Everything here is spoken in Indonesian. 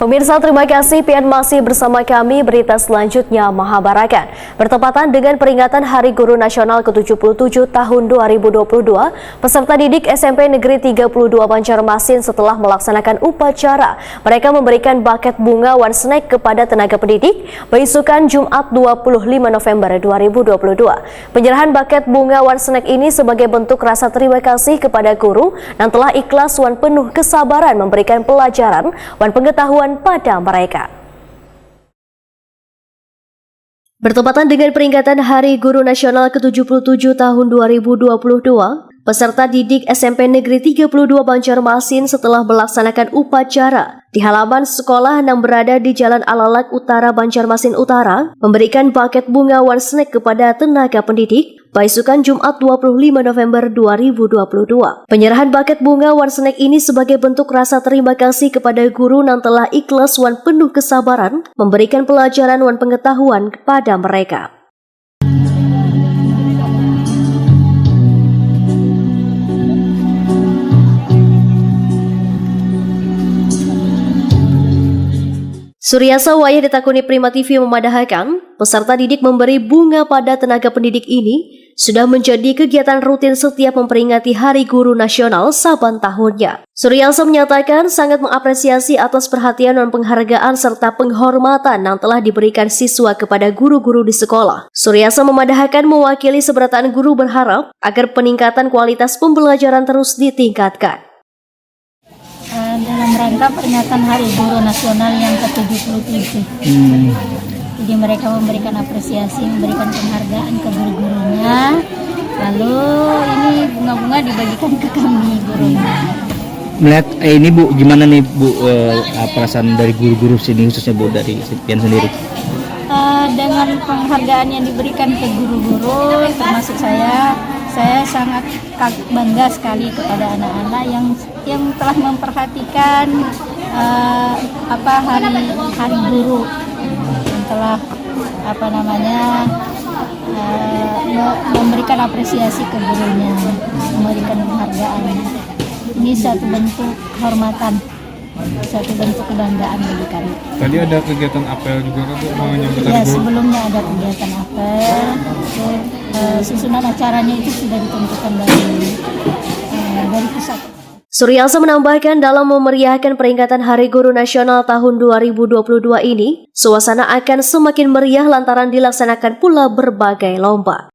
Pemirsa, terima kasih PN masih bersama kami. Berita selanjutnya Mahabarakan. Bertepatan dengan peringatan Hari Guru Nasional ke-77 tahun 2022, peserta didik SMP Negeri 32 Banjarmasin setelah melaksanakan upacara, mereka memberikan buket bunga one snack kepada tenaga pendidik beisukan Jumat 25 November 2022. Penyerahan buket bunga one snack ini sebagai bentuk rasa terima kasih kepada guru yang telah ikhlas wan penuh kesabaran memberikan pelajaran wan pengetahuan pada mereka. Bertepatan dengan peringatan Hari Guru Nasional ke-77 tahun 2022, peserta didik SMP Negeri 32 Banjarmasin setelah melaksanakan upacara di halaman sekolah yang berada di Jalan Alalak Utara, Banjarmasin Utara, memberikan buket bunga one snack kepada tenaga pendidik beisukan Jumat 25 November 2022. Penyerahan buket bunga one snack ini sebagai bentuk rasa terima kasih kepada guru yang telah ikhlas wan penuh kesabaran memberikan pelajaran wan pengetahuan kepada mereka. Suryasa Wayah ditakuni Prima TV memadahkan, peserta didik memberi bunga pada tenaga pendidik ini sudah menjadi kegiatan rutin setiap memperingati Hari Guru Nasional saban tahunnya. Suryasa menyatakan sangat mengapresiasi atas perhatian dan penghargaan serta penghormatan yang telah diberikan siswa kepada guru-guru di sekolah. Suryasa memadahkan mewakili seberataan guru berharap agar peningkatan kualitas pembelajaran terus ditingkatkan. Dalam rangka peringatan Hari Guru Nasional yang ke-77. Jadi mereka memberikan apresiasi, memberikan penghargaan ke guru-gurunya. Lalu ini bunga-bunga dibagikan ke kami gurunya. Melihat ini Bu, gimana nih Bu perasaan dari guru-guru sini khususnya Bu dari Pian sendiri? Dengan penghargaan yang diberikan ke guru-guru termasuk saya sangat bangga sekali kepada anak-anak yang telah memperhatikan hari guru, yang telah memberikan apresiasi ke gurunya, memberikan penghargaan. Ini satu bentuk kehormatan, satu bentuk kebanggaan bagi kami. Tadi ada kegiatan apel juga kan Bu? Ya, sebelumnya ada kegiatan apel. Susunan acaranya itu sudah ditentukan dari pusat. Suryasa menambahkan dalam memeriahkan peringatan Hari Guru Nasional tahun 2022 ini, suasana akan semakin meriah lantaran dilaksanakan pula berbagai lomba.